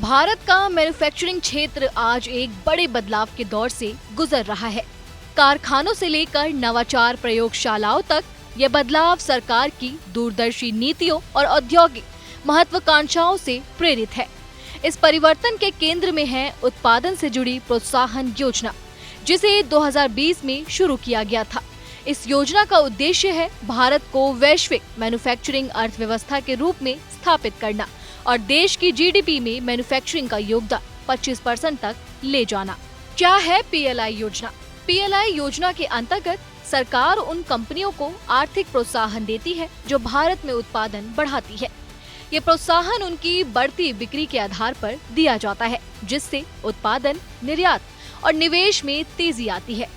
भारत का मैन्युफैक्चरिंग क्षेत्र आज एक बड़े बदलाव के दौर से गुजर रहा है। कारखानों से लेकर नवाचार प्रयोगशालाओं तक ये बदलाव सरकार की दूरदर्शी नीतियों और औद्योगिक महत्वाकांक्षाओं से प्रेरित है। इस परिवर्तन के केंद्र में है उत्पादन से जुड़ी प्रोत्साहन योजना, जिसे 2020 में शुरू किया गया था। इस योजना का उद्देश्य है भारत को वैश्विक मैन्युफैक्चरिंग अर्थव्यवस्था के रूप में स्थापित करना और देश की जीडीपी में मैन्युफैक्चरिंग का योगदान 25% तक ले जाना। क्या है पीएलआई योजना? पीएलआई योजना के अंतर्गत सरकार उन कंपनियों को आर्थिक प्रोत्साहन देती है जो भारत में उत्पादन बढ़ाती है। ये प्रोत्साहन उनकी बढ़ती बिक्री के आधार पर दिया जाता है, जिससे उत्पादन, निर्यात और निवेश में तेजी आती है।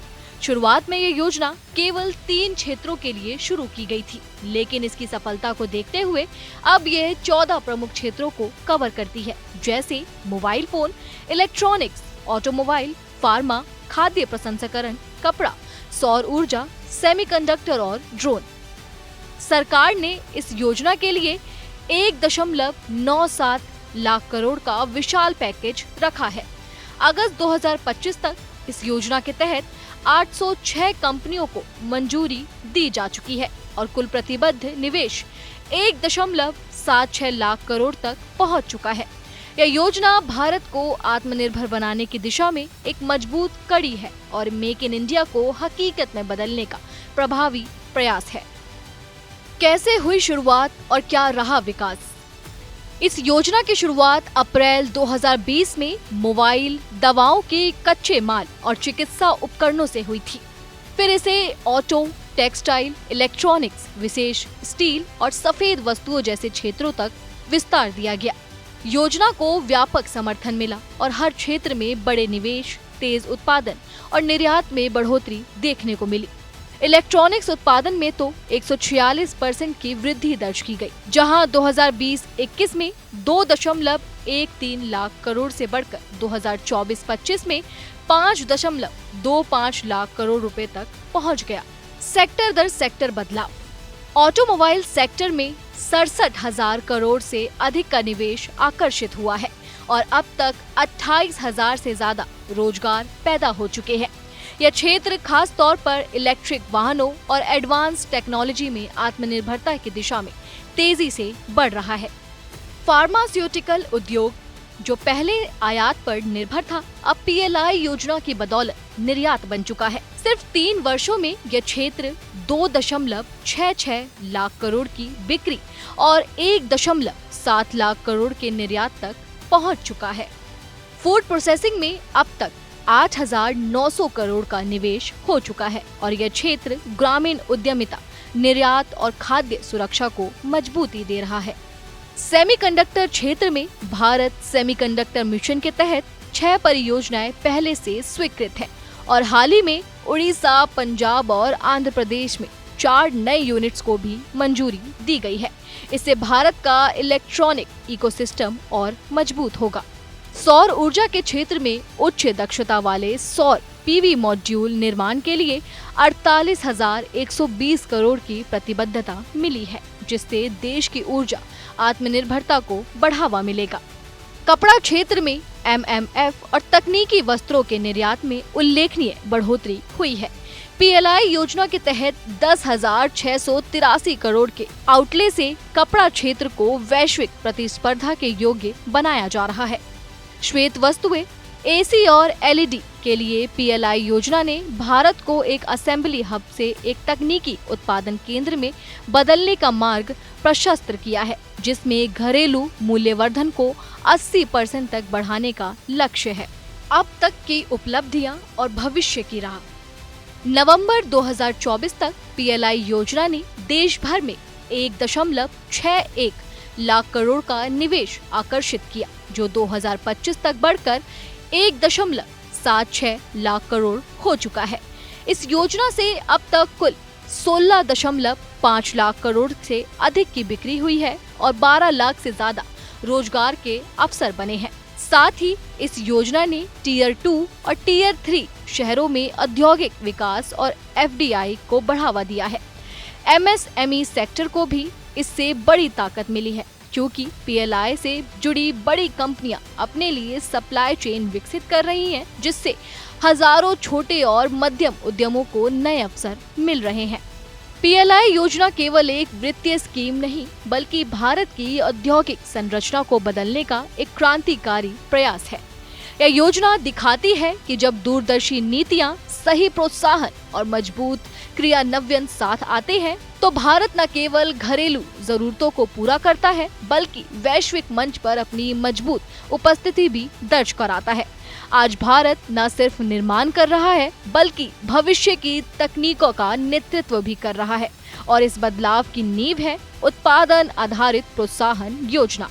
शुरुआत में ये योजना केवल 3 क्षेत्रों के लिए शुरू की गई थी, लेकिन इसकी सफलता को देखते हुए अब यह 14 प्रमुख क्षेत्रों को कवर करती है, जैसे mobile phone, electronics, automobile, pharma, खाद्य प्रसंस्करण, कपड़ा, सौर ऊर्जा, सेमीकंडक्टर और ड्रोन। सरकार ने इस योजना के लिए 1.97 लाख करोड़ का विशाल पैकेज रखा है। अगस्त 2025 तक इस योजना के तहत 806 कंपनियों को मंजूरी दी जा चुकी है और कुल प्रतिबद्ध निवेश 1.76 लाख करोड़ तक पहुंच चुका है। यह योजना भारत को आत्मनिर्भर बनाने की दिशा में एक मजबूत कड़ी है और मेक इन इंडिया को हकीकत में बदलने का प्रभावी प्रयास है। कैसे हुई शुरुआत और क्या रहा विकास? इस योजना की शुरुआत अप्रैल 2020 में मोबाइल, दवाओं के कच्चे माल और चिकित्सा उपकरणों से हुई थी। फिर इसे ऑटो, टेक्सटाइल, इलेक्ट्रॉनिक्स, विशेष स्टील और सफेद वस्तुओं जैसे क्षेत्रों तक विस्तार दिया गया। योजना को व्यापक समर्थन मिला और हर क्षेत्र में बड़े निवेश, तेज उत्पादन और निर्यात में बढ़ोतरी देखने को मिली। इलेक्ट्रॉनिक्स उत्पादन में तो 146% की वृद्धि दर्ज की गई, जहां 2020-21 में 2.13 लाख करोड़ से बढ़कर 2024-25 में 5.25 लाख करोड़ रुपए तक पहुंच गया। सेक्टर दर सेक्टर बदलाव। ऑटोमोबाइल सेक्टर में 67,000 करोड़ से अधिक का निवेश आकर्षित हुआ है और अब तक 28,000 से ज्यादा रोजगार पैदा हो चुके हैं। यह क्षेत्र खास तौर पर इलेक्ट्रिक वाहनों और एडवांस टेक्नोलॉजी में आत्मनिर्भरता की दिशा में तेजी से बढ़ रहा है। फार्मास्यूटिकल उद्योग, जो पहले आयात पर निर्भर था, अब पीएलआई योजना की बदौलत निर्यात बन चुका है। सिर्फ 3 वर्षों में यह क्षेत्र 2.66 लाख करोड़ की बिक्री और 1.7 लाख करोड़ के निर्यात तक पहुंच चुका है। फूड प्रोसेसिंग में अब तक 8,900 करोड़ का निवेश हो चुका है और यह क्षेत्र ग्रामीण उद्यमिता, निर्यात और खाद्य सुरक्षा को मजबूती दे रहा है। सेमीकंडक्टर क्षेत्र में भारत सेमीकंडक्टर मिशन के तहत 6 परियोजनाएं पहले से स्वीकृत हैं और हाल ही में उड़ीसा, पंजाब और आंध्र प्रदेश में 4 नए यूनिट्स को भी मंजूरी दी गई है। इससे भारत का इलेक्ट्रॉनिक इकोसिस्टम और मजबूत होगा। सौर ऊर्जा के क्षेत्र में उच्च दक्षता वाले सौर पीवी मॉड्यूल निर्माण के लिए 48,120 करोड़ की प्रतिबद्धता मिली है, जिससे देश की ऊर्जा आत्मनिर्भरता को बढ़ावा मिलेगा। कपड़ा क्षेत्र में एमएमएफ और तकनीकी वस्त्रों के निर्यात में उल्लेखनीय बढ़ोतरी हुई है। पीएलआई योजना के तहत 10,683 करोड़ के आउटले से कपड़ा क्षेत्र को वैश्विक प्रतिस्पर्धा के योग्य बनाया जा रहा है। श्वेत वस्तुएं, एसी और एलईडी के लिए पीएलआई योजना ने भारत को एक असेंबली हब से एक तकनीकी उत्पादन केंद्र में बदलने का मार्ग प्रशस्त किया है, जिसमें घरेलू मूल्यवर्धन को 80% तक बढ़ाने का लक्ष्य है। अब तक की उपलब्धियां और भविष्य की राह। नवंबर 2024 तक पीएलआई योजना ने देश भर में 1.61 लाख करोड़ का निवेश आकर्षित किया, जो 2025 तक बढ़कर 1.76 लाख करोड़ हो चुका है। इस योजना से अब तक कुल 16.5 लाख करोड़ से अधिक की बिक्री हुई है और 12 लाख से ज्यादा रोजगार के अवसर बने हैं। साथ ही इस योजना ने टीयर 2 और टीयर 3 शहरों में औद्योगिक विकास और एफडीआई को बढ़ावा दिया है। एमएसएमई सेक्टर को भी इससे बड़ी ताकत मिली है। क्योंकि पीएलआई से जुड़ी बड़ी कंपनियां अपने लिए सप्लाई चेन विकसित कर रही हैं, जिससे हजारों छोटे और मध्यम उद्यमों को नए अवसर मिल रहे हैं। पीएलआई योजना केवल एक वित्तीय स्कीम नहीं, बल्कि भारत की औद्योगिक संरचना को बदलने का एक क्रांतिकारी प्रयास है। यह योजना दिखाती है कि जब दूरदर्शी नीतियां, सही प्रोत्साहन और मजबूत क्रियान्वयन साथ आते हैं, तो भारत न केवल घरेलू जरूरतों को पूरा करता है, बल्कि वैश्विक मंच पर अपनी मजबूत उपस्थिति भी दर्ज कराता है। आज भारत न सिर्फ निर्माण कर रहा है, बल्कि भविष्य की तकनीकों का नेतृत्व भी कर रहा है, और इस बदलाव की नींव है उत्पादन आधारित प्रोत्साहन योजना।